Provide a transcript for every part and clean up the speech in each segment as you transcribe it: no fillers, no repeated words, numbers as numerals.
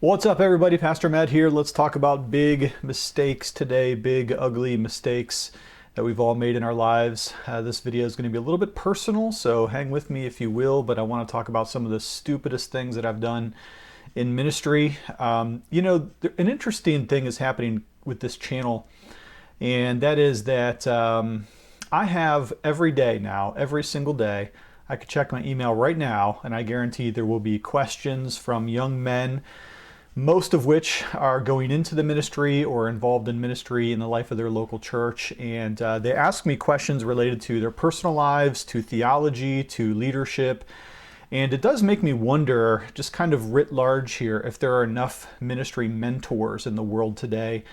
What's up, everybody? Pastor Matt here. Let's talk about big mistakes today, big, ugly mistakes that we've all made in our lives. This video is going to be a little bit personal, so hang with me if you will, but I want to talk about some of the stupidest things that I've done in ministry. An interesting thing is happening with this channel, and that is that I have every day now, every single day, I could check my email right now, and I guarantee there will be questions from young men, most of which are going into the ministry or involved in ministry in the life of their local church. And they ask me questions related to their personal lives, to theology, to leadership. And it does make me wonder, just kind of writ large here, if there are enough ministry mentors in the world today.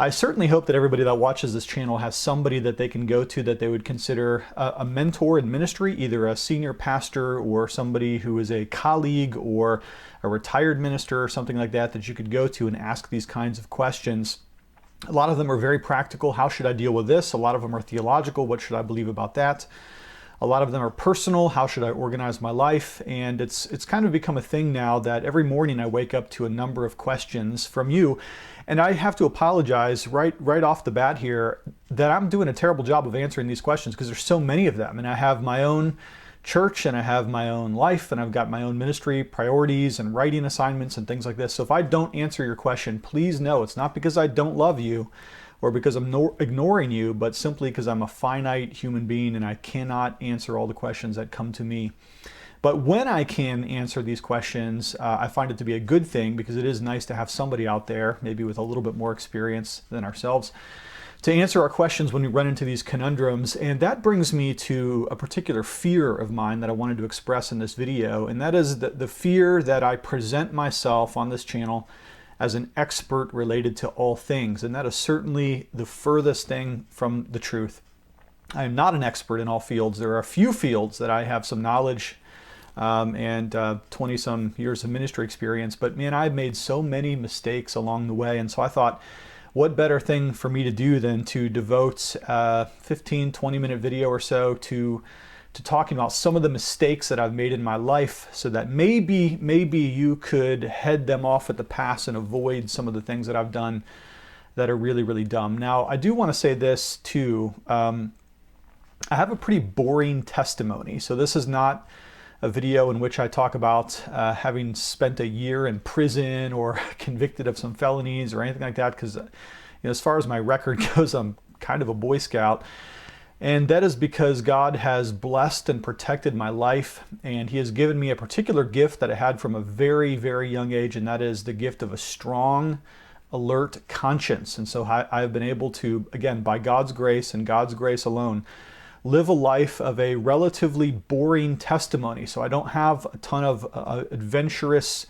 I certainly hope that everybody that watches this channel has somebody that they can go to that they would consider a mentor in ministry, either a senior pastor or somebody who is a colleague or a retired minister or something like that, that you could go to and ask these kinds of questions. A lot of them are very practical. How should I deal with this? A lot of them are theological. What should I believe about that? A lot of them are personal. How should I organize my life? And it's kind of become a thing now that every morning I wake up to a number of questions from you. And I have to apologize right off the bat here that I'm doing a terrible job of answering these questions because there's so many of them. And I have my own church and I have my own life and I've got my own ministry priorities and writing assignments and things like this. So if I don't answer your question, please know it's not because I don't love you or because I'm ignoring you, but simply because I'm a finite human being and I cannot answer all the questions that come to me. But when I can answer these questions, I find it to be a good thing because it is nice to have somebody out there, maybe with a little bit more experience than ourselves, to answer our questions when we run into these conundrums. And that brings me to a particular fear of mine that I wanted to express in this video, and that is the fear that I present myself on this channel as an expert related to all things, and that is certainly the furthest thing from the truth. I am not an expert in all fields. There are a few fields that I have some knowledge and 20-some years of ministry experience, but man, I've made so many mistakes along the way, and so I thought, what better thing for me to do than to devote a 15, 20-minute video or so to talking about some of the mistakes that I've made in my life so that maybe you could head them off at the pass and avoid some of the things that I've done that are really, really dumb. Now, I do want to say this too. I have a pretty boring testimony. So this is not a video in which I talk about having spent a year in prison or convicted of some felonies or anything like that, because as far as my record goes, I'm kind of a Boy Scout. And that is because God has blessed and protected my life, and He has given me a particular gift that I had from a very, very young age, and that is the gift of a strong, alert conscience. And so I've been able to, again, by God's grace and God's grace alone, live a life of a relatively boring testimony. So I don't have a ton of adventurous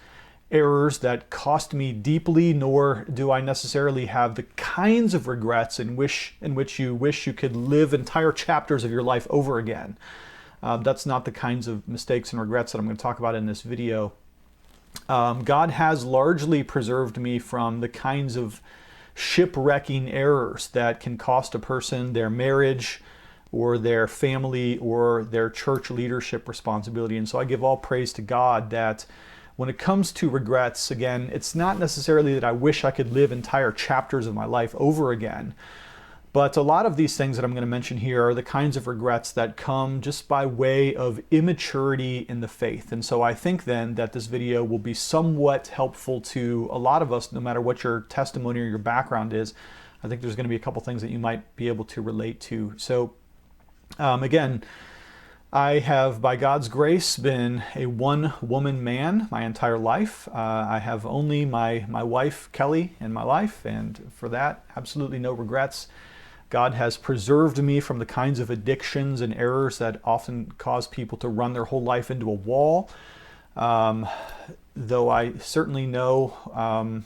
errors that cost me deeply, nor do I necessarily have the kinds of regrets in which you wish you could live entire chapters of your life over again. That's not the kinds of mistakes and regrets that I'm going to talk about in this video. God has largely preserved me from the kinds of shipwrecking errors that can cost a person their marriage or their family or their church leadership responsibility. And so I give all praise to God that when it comes to regrets, again, it's not necessarily that I wish I could live entire chapters of my life over again, but a lot of these things that I'm going to mention here are the kinds of regrets that come just by way of immaturity in the faith. And so I think then that this video will be somewhat helpful to a lot of us, no matter what your testimony or your background is. I think there's going to be a couple things that you might be able to relate to. So again, I have, by God's grace, been a one-woman man my entire life. I have only my wife, Kelly, in my life, and for that, absolutely no regrets. God has preserved me from the kinds of addictions and errors that often cause people to run their whole life into a wall. Though I certainly know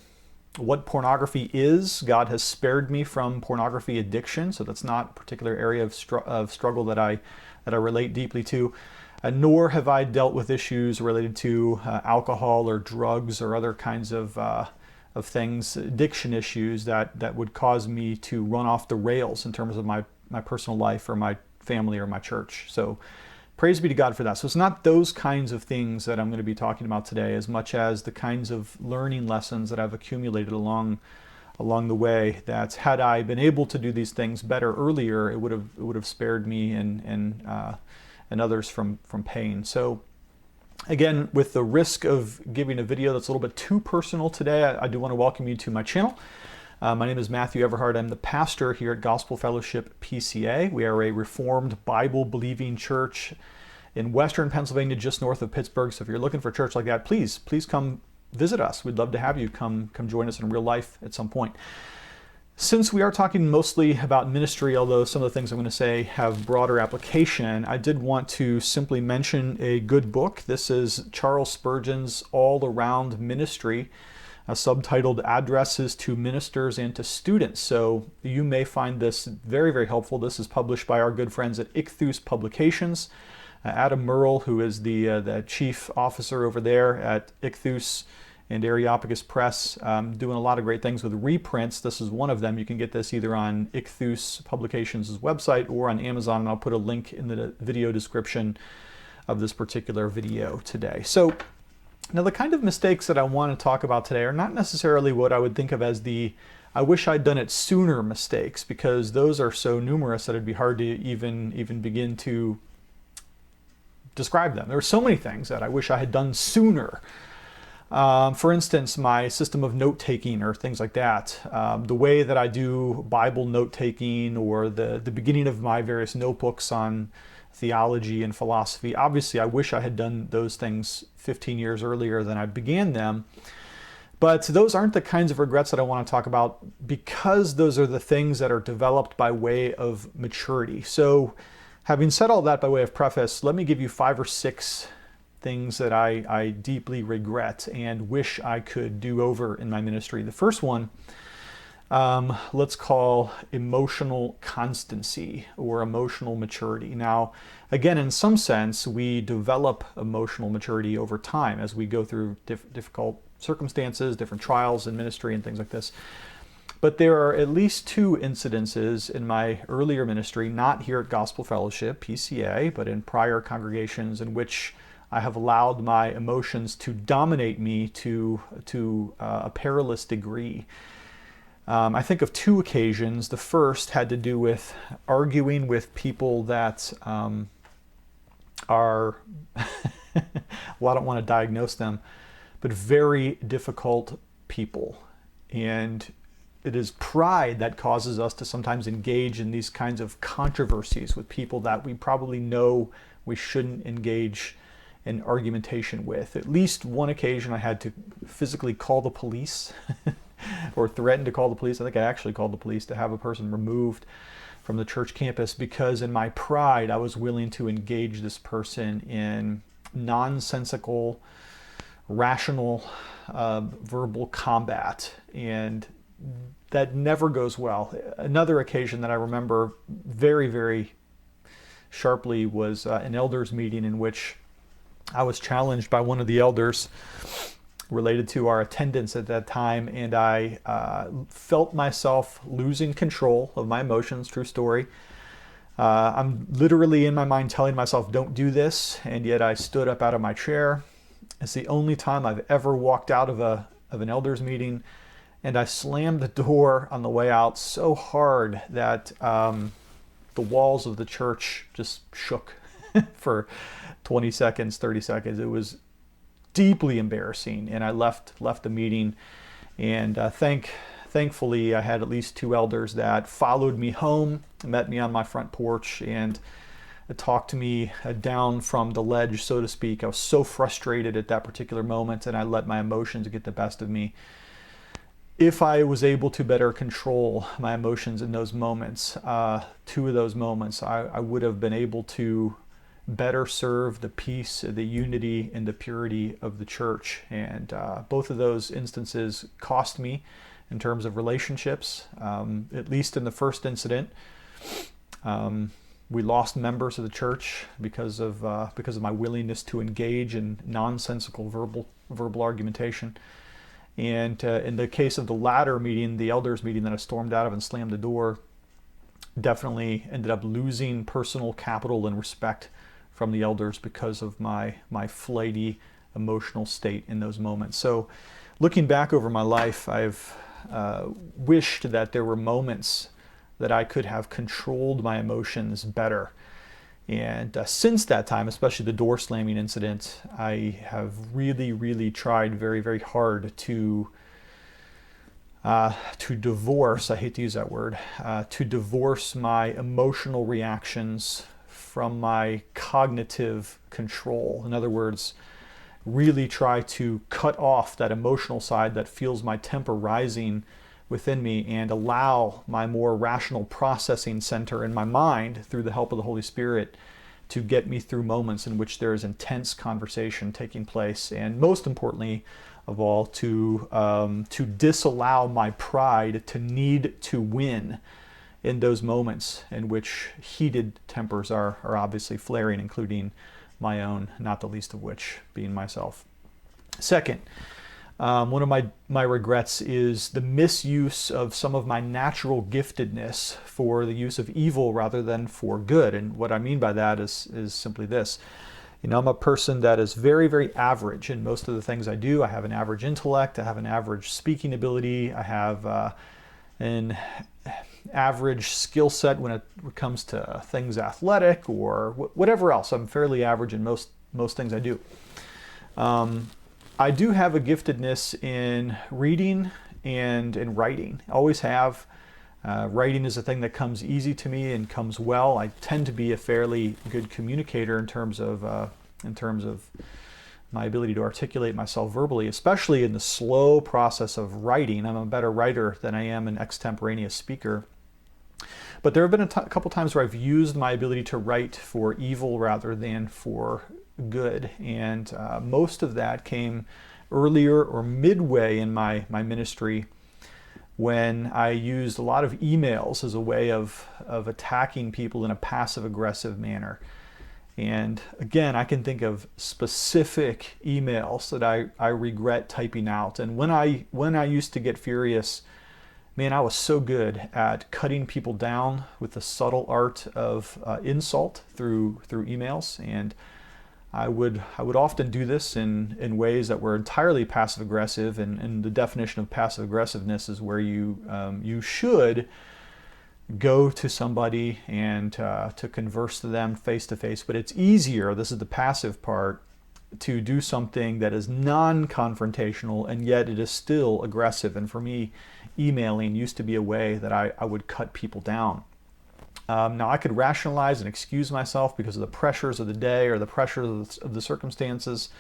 what pornography is, God has spared me from pornography addiction, so that's not a particular area of struggle that I relate deeply to, nor have I dealt with issues related to alcohol or drugs or other kinds of things, addiction issues that would cause me to run off the rails in terms of my personal life or my family or my church. So praise be to God for that. So it's not those kinds of things that I'm going to be talking about today as much as the kinds of learning lessons that I've accumulated along the way, that had I been able to do these things better earlier, it would have spared me and others from pain. So again, with the risk of giving a video that's a little bit too personal today, I do want to welcome you to my channel. My name is Matthew Everhard. I'm the pastor here at Gospel Fellowship PCA. We are a Reformed Bible-believing church in Western Pennsylvania, just north of Pittsburgh. So if you're looking for a church like that, please come visit us. We'd love to have you come join us in real life at some point. Since we are talking mostly about ministry, although some of the things I'm going to say have broader application, I did want to simply mention a good book. This is Charles Spurgeon's All Around Ministry, subtitled Addresses to Ministers and to Students. So you may find this very, very helpful. This is published by our good friends at ICTHUS Publications. Adam Merle, who is the chief officer over there at ICTHUS and Areopagus Press, doing a lot of great things with reprints. This is one of them. You can get this either on ICTHUS Publications' website or on Amazon, and I'll put a link in the video description of this particular video today. So now the kind of mistakes that I want to talk about today are not necessarily what I would think of as the I wish I'd done it sooner mistakes, because those are so numerous that it'd be hard to even begin to describe them. There are so many things that I wish I had done sooner. For instance, my system of note-taking or things like that. The way that I do Bible note-taking, or the beginning of my various notebooks on theology and philosophy. Obviously, I wish I had done those things 15 years earlier than I began them. But those aren't the kinds of regrets that I want to talk about, because those are the things that are developed by way of maturity. So having said all that by way of preface, let me give you 5 or 6 things that I deeply regret and wish I could do over in my ministry. The first one, let's call emotional constancy or emotional maturity. Now, again, in some sense, we develop emotional maturity over time as we go through difficult circumstances, different trials in ministry and things like this. But there are at least 2 incidences in my earlier ministry, not here at Gospel Fellowship, PCA, but in prior congregations, in which I have allowed my emotions to dominate me to a perilous degree. I think of 2 occasions. The first had to do with arguing with people that are, well, I don't want to diagnose them, but very difficult people. And it is pride that causes us to sometimes engage in these kinds of controversies with people that we probably know we shouldn't engage in argumentation with. At least one occasion I had to physically call the police or threaten to call the police. I think I actually called the police to have a person removed from the church campus, because in my pride I was willing to engage this person in nonsensical, rational, verbal combat, and that never goes well. Another occasion that I remember very, very sharply was an elders meeting in which I was challenged by one of the elders related to our attendance at that time, and I felt myself losing control of my emotions. True story. I'm literally in my mind telling myself, don't do this, and yet I stood up out of my chair. It's the only time I've ever walked out of an elders meeting, and I slammed the door on the way out so hard that the walls of the church just shook for 20 seconds, 30 seconds. It was deeply embarrassing, and I left the meeting. And thankfully, I had at least 2 elders that followed me home, met me on my front porch, and talked to me down from the ledge, so to speak. I was so frustrated at that particular moment, and I let my emotions get the best of me. If I was able to better control my emotions in those moments, 2 of those moments, I would have been able to better serve the peace, the unity, and the purity of the church. And both of those instances cost me in terms of relationships. At least in the first incident, we lost members of the church because of my willingness to engage in nonsensical verbal argumentation. And in the case of the latter meeting, the elders meeting that I stormed out of and slammed the door, definitely ended up losing personal capital and respect from the elders because of my flighty emotional state in those moments. So looking back over my life, I've wished that there were moments that I could have controlled my emotions better. And since that time, especially the door slamming incident, I have really tried very, very hard to divorce, I hate to use that word, to divorce my emotional reactions from my cognitive control. In other words, really try to cut off that emotional side that feels my temper rising within me and allow my more rational processing center in my mind, through the help of the Holy Spirit, to get me through moments in which there is intense conversation taking place, and most importantly of all, to disallow my pride to need to win in those moments in which heated tempers are obviously flaring, including my own, not the least of which being myself. Second, one of my regrets is the misuse of some of my natural giftedness for the use of evil rather than for good. And what I mean by that is simply this. You know, I'm a person that is very, very average in most of the things I do. I have an average intellect. I have an average speaking ability. I have an average skill set when it comes to things athletic or whatever else. I'm fairly average in most things I do. I do have a giftedness in reading and in writing. I always have. Writing is a thing that comes easy to me and comes well. I tend to be a fairly good communicator in terms of my ability to articulate myself verbally, especially in the slow process of writing. I'm a better writer than I am an extemporaneous speaker. But there have been a couple times where I've used my ability to write for evil rather than for good, and most of that came earlier or midway in my ministry, when I used a lot of emails as a way of attacking people in a passive-aggressive manner. And again, I can think of specific emails that I regret typing out. And when I used to get furious, man, I was so good at cutting people down with the subtle art of insult through emails. And I would often do this in ways that were entirely passive-aggressive, and the definition of passive-aggressiveness is where you should go to somebody and to converse to them face-to-face, but it's easier, this is the passive part, to do something that is non-confrontational and yet it is still aggressive. And for me, emailing used to be a way that I would cut people down. Now, I could rationalize and excuse myself because of the pressures of the day or the pressures of the circumstances.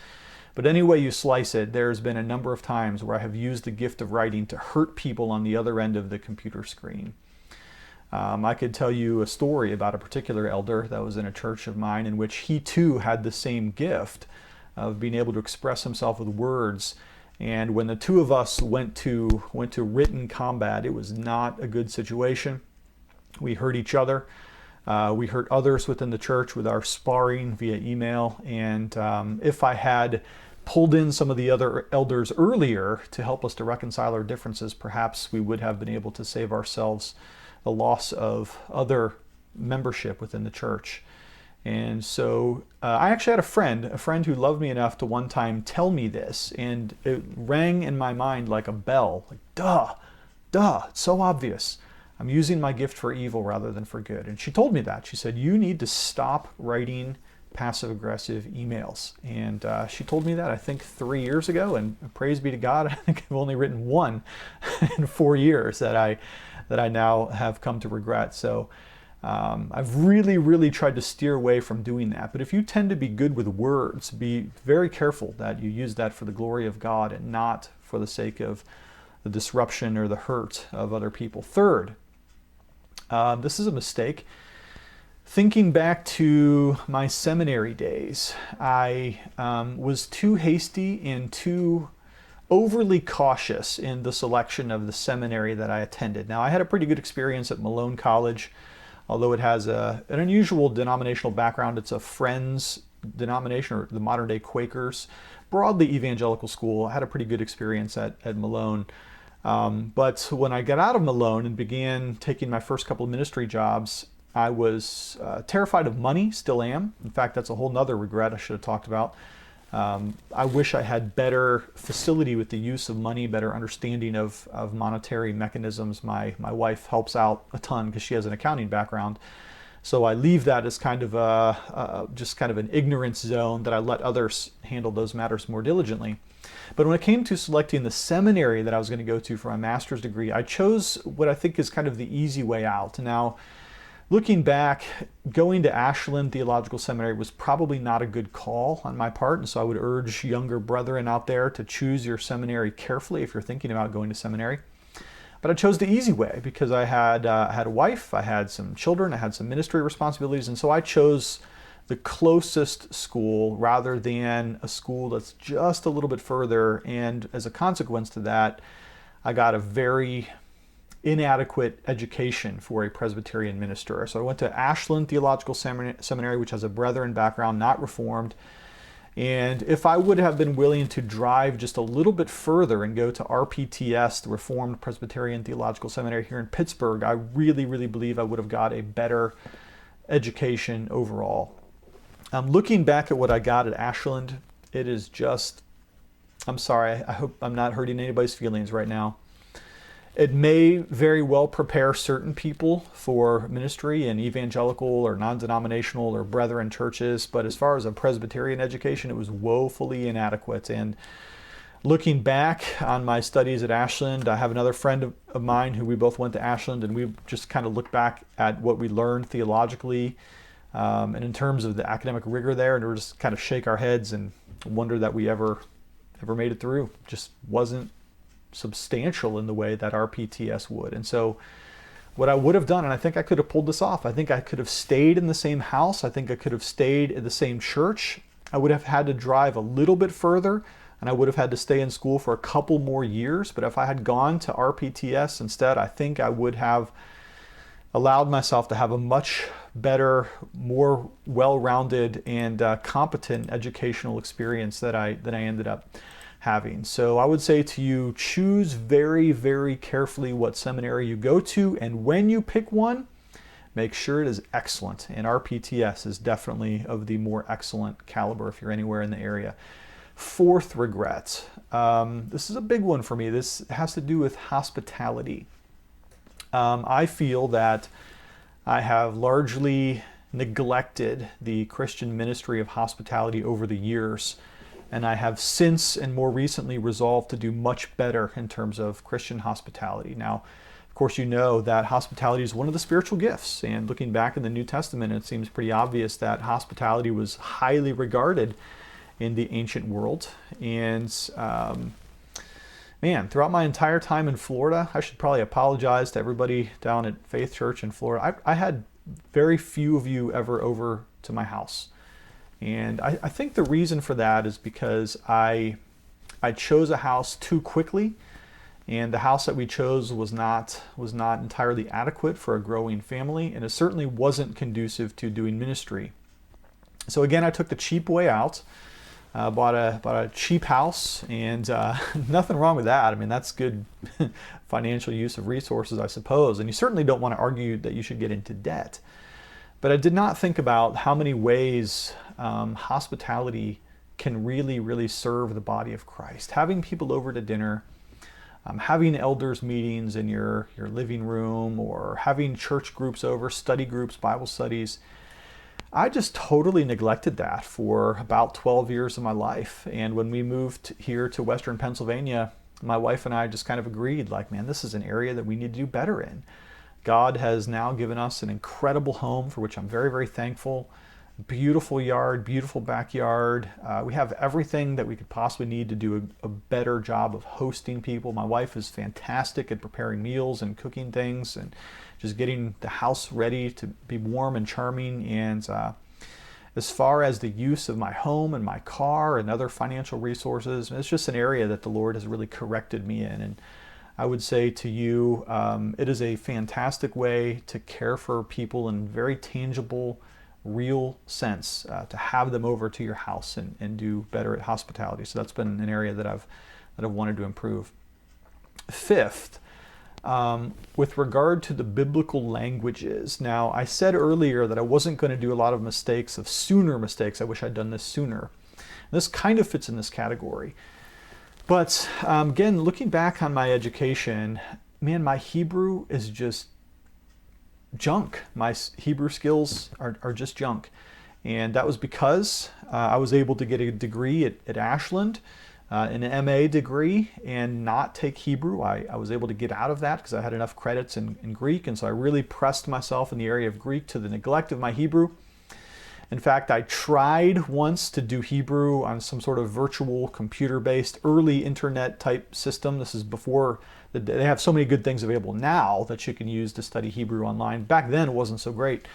But any way you slice it, there's been a number of times where I have used the gift of writing to hurt people on the other end of the computer screen. I could tell you a story about a particular elder that was in a church of mine in which he too had the same gift of being able to express himself with words. And when the two of us went to written combat, it was not a good situation. We hurt each other. We hurt others within the church with our sparring via email. And if I had pulled in some of the other elders earlier to help us to reconcile our differences, perhaps we would have been able to save ourselves the loss of other membership within the church. And so I actually had a friend who loved me enough to one time tell me this, and it rang in my mind like a bell. Like, duh, it's so obvious. I'm using my gift for evil rather than for good. And she told me that. She said, you need to stop writing passive-aggressive emails. And she told me that, I think, 3 years ago. And praise be to God, I think I've only written one in 4 years that I now have come to regret. So I've really tried to steer away from doing that. But if you tend to be good with words, be very careful that you use that for the glory of God and not for the sake of the disruption or the hurt of other people. Third, this is a mistake. Thinking back to my seminary days, I was too hasty and too overly cautious in the selection of the seminary that I attended. Now, I had a pretty good experience at Malone College, although it has an unusual denominational background. It's a Friends denomination, or the modern day Quakers, broadly evangelical school. I had a pretty good experience at Malone. But when I got out of Malone and began taking my first couple of ministry jobs, I was terrified of money, still am. In fact, that's a whole nother regret I should have talked about. I wish I had better facility with the use of money, better understanding of monetary mechanisms. My wife helps out a ton because she has an accounting background. So I leave that as kind of just kind of an ignorance zone that I let others handle those matters more diligently. But when it came to selecting the seminary that I was going to go to for my master's degree, I chose what I think is kind of the easy way out. Now, looking back, going to Ashland Theological Seminary was probably not a good call on my part, and so I would urge younger brethren out there to choose your seminary carefully if you're thinking about going to seminary. But I chose the easy way because I had a wife, I had some children, I had some ministry responsibilities, and so I chose the closest school rather than a school that's just a little bit further. And as a consequence to that, I got a very inadequate education for a Presbyterian minister. So I went to Ashland Theological Seminary, which has a Brethren background, not Reformed. And if I would have been willing to drive just a little bit further and go to RPTS, the Reformed Presbyterian Theological Seminary here in Pittsburgh, I really, really believe I would have got a better education overall. Looking back at what I got at Ashland, it is just, I'm sorry, I hope I'm not hurting anybody's feelings right now. It may very well prepare certain people for ministry in evangelical or non-denominational or brethren churches, but as far as a Presbyterian education, it was woefully inadequate. And looking back on my studies at Ashland, I have another friend of mine who we both went to Ashland, and we just kind of look back at what we learned theologically and in terms of the academic rigor there, and we just kind of shake our heads and wonder that we ever made it through. Just wasn't substantial in the way that RPTS would. And so what I would have done, and I think I could have pulled this off, I think I could have stayed in the same house, I think I could have stayed in the same church. I would have had to drive a little bit further, and I would have had to stay in school for a couple more years. But if I had gone to RPTS instead, I think I would have allowed myself to have a much better, more well-rounded and competent educational experience that I ended up having. So I would say to you, choose very, very carefully what seminary you go to, and when you pick one, make sure it is excellent. And RPTS is definitely of the more excellent caliber if you're anywhere in the area. Fourth regret. This is a big one for me. This has to do with hospitality. I feel that I have largely neglected the Christian ministry of hospitality over the years, and I have since and more recently resolved to do much better in terms of Christian hospitality. Now, of course, you know that hospitality is one of the spiritual gifts, and looking back in the New Testament, it seems pretty obvious that hospitality was highly regarded in the ancient world. And man, throughout my entire time in Florida, I should probably apologize to everybody down at Faith Church in Florida. I had very few of you ever over to my house. And I think the reason for that is because I chose a house too quickly, and the house that we chose was not entirely adequate for a growing family, and it certainly wasn't conducive to doing ministry. So again, I took the cheap way out, bought a cheap house, and nothing wrong with that. I mean, that's good financial use of resources, I suppose, and you certainly don't want to argue that you should get into debt. But I did not think about how many ways hospitality can really, really serve the body of Christ. Having people over to dinner, having elders meetings in your living room, or having church groups over, study groups, Bible studies. I just totally neglected that for about 12 years of my life. And when we moved here to Western Pennsylvania, my wife and I just kind of agreed, like, man, this is an area that we need to do better in. God has now given us an incredible home for which I'm very, very thankful. Beautiful yard, beautiful backyard. We have everything that we could possibly need to do a better job of hosting people. My wife is fantastic at preparing meals and cooking things and just getting the house ready to be warm and charming. And as far as the use of my home and my car and other financial resources, it's just an area that the Lord has really corrected me in. And I would say to you, it is a fantastic way to care for people in very tangible, real sense, to have them over to your house and do better at hospitality. So that's been an area that I've wanted to improve. Fifth, with regard to the biblical languages. Now, I said earlier that I wasn't going to do a lot of mistakes, of sooner mistakes. I wish I'd done this sooner. This kind of fits in this category. But again, looking back on my education, man, my Hebrew is just junk. My Hebrew skills are just junk. And that was because I was able to get a degree at Ashland, an MA degree, and not take Hebrew. I was able to get out of that because I had enough credits in Greek, and so I really pressed myself in the area of Greek to the neglect of my Hebrew. In fact, I tried once to do Hebrew on some sort of virtual computer-based early internet type system. This is before they have so many good things available now that you can use to study Hebrew online. Back then it wasn't so great.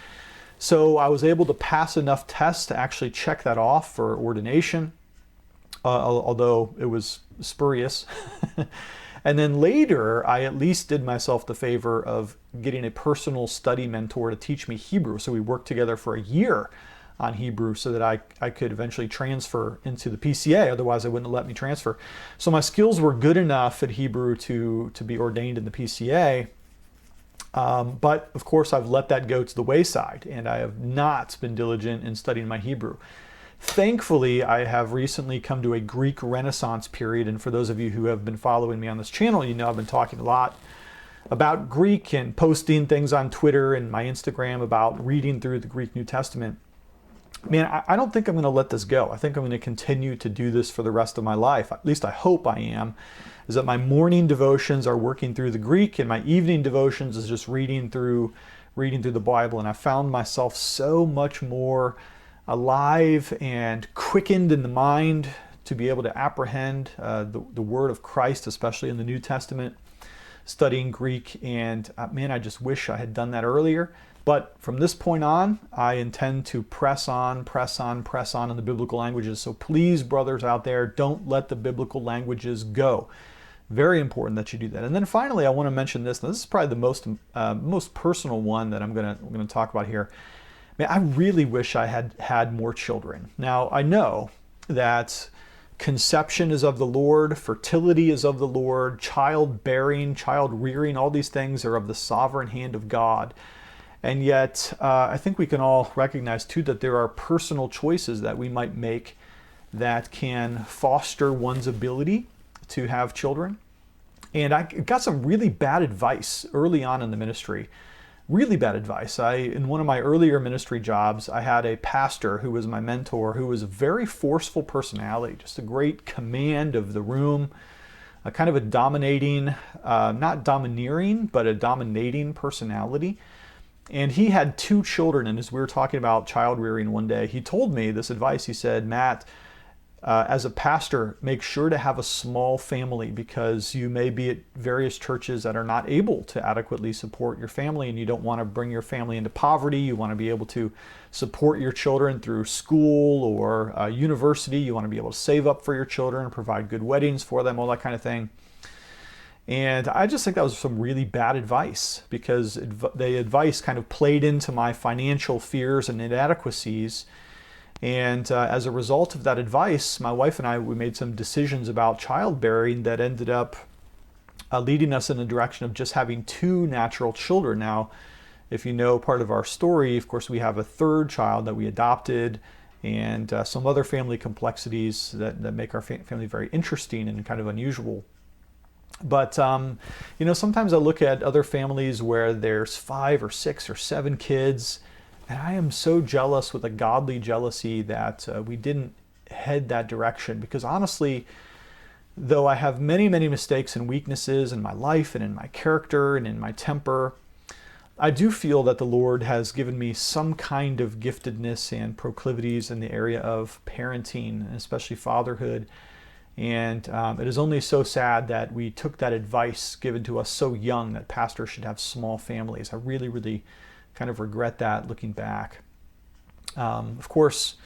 So I was able to pass enough tests to actually check that off for ordination, although it was spurious. And then later, I at least did myself the favor of getting a personal study mentor to teach me Hebrew. So we worked together for a year on Hebrew so that I could eventually transfer into the PCA. Otherwise, they wouldn't let me transfer. So my skills were good enough at Hebrew to be ordained in the PCA. But of course, I've let that go to the wayside, and I have not been diligent in studying my Hebrew. Thankfully, I have recently come to a Greek Renaissance period, and for those of you who have been following me on this channel, you know I've been talking a lot about Greek and posting things on Twitter and my Instagram about reading through the Greek New Testament. Man, I don't think I'm going to let this go. I think I'm going to continue to do this for the rest of my life. At least I hope I am. Is that my morning devotions are working through the Greek, and my evening devotions is just reading through the Bible. And I found myself so much more alive and quickened in the mind to be able to apprehend the word of Christ, especially in the New Testament, studying Greek. And man, I just wish I had done that earlier. But from this point on, I intend to press on in the biblical languages. So please, brothers out there, don't let the biblical languages go. Very important that you do that. And then finally, I want to mention this. Now, this is probably the most personal one that I'm going to talk about here. Man, I really wish I had had more children. Now, I know that conception is of the Lord, fertility is of the Lord, childbearing, child rearing, all these things are of the sovereign hand of God. And yet, I think we can all recognize too that there are personal choices that we might make that can foster one's ability to have children. And I got some really bad advice early on in the ministry. Really bad advice. In one of my earlier ministry jobs, I had a pastor who was my mentor, who was a very forceful personality, just a great command of the room, a kind of a dominating, not domineering, but a dominating personality. And he had 2 children, and as we were talking about child rearing one day, he told me this advice. He said, Matt, as a pastor, make sure to have a small family, because you may be at various churches that are not able to adequately support your family, and you don't want to bring your family into poverty. You want to be able to support your children through school or university. You want to be able to save up for your children, provide good weddings for them, all that kind of thing. And I just think that was some really bad advice, because the advice kind of played into my financial fears and inadequacies. And as a result of that advice, my wife and I, we made some decisions about childbearing that ended up leading us in the direction of just having 2 natural children. Now, if you know part of our story, of course, we have a 3rd child that we adopted, and some other family complexities that make our family very interesting and kind of unusual. But, sometimes I look at other families where there's 5 or 6 or 7 kids, and I am so jealous with a godly jealousy that we didn't head that direction. Because honestly, though I have many, many mistakes and weaknesses in my life and in my character and in my temper, I do feel that the Lord has given me some kind of giftedness and proclivities in the area of parenting, especially fatherhood. And it is only so sad that we took that advice given to us so young, that pastors should have small families. I really, really kind of regret that looking back. Of course,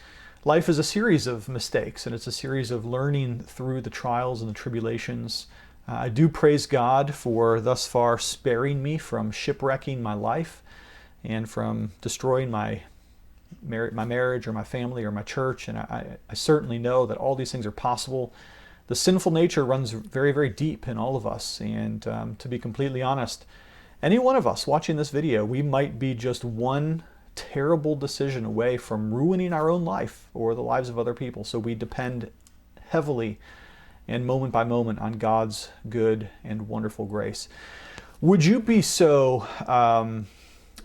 life is a series of mistakes, and it's a series of learning through the trials and the tribulations. I do praise God for thus far sparing me from shipwrecking my life and from destroying my marriage or my family or my church. And I certainly know that all these things are possible. The sinful nature runs very, very deep in all of us. And to be completely honest, any one of us watching this video, we might be just one terrible decision away from ruining our own life or the lives of other people. So we depend heavily and moment by moment on God's good and wonderful grace. Would you be so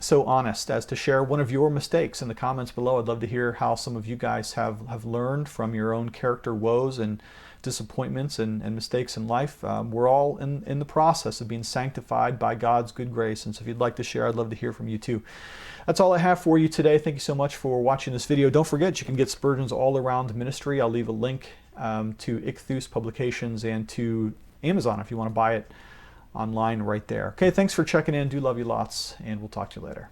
honest as to share one of your mistakes in the comments below? I'd love to hear how some of you guys have learned from your own character woes and disappointments and mistakes in life. We're all in the process of being sanctified by God's good grace. And so if you'd like to share, I'd love to hear from you too. That's all I have for you today. Thank you so much for watching this video. Don't forget, you can get Spurgeon's All Around Ministry. I'll leave a link to ICTHUS publications and to Amazon if you want to buy it online right there. Okay, thanks for checking in. Do love you lots, and we'll talk to you later.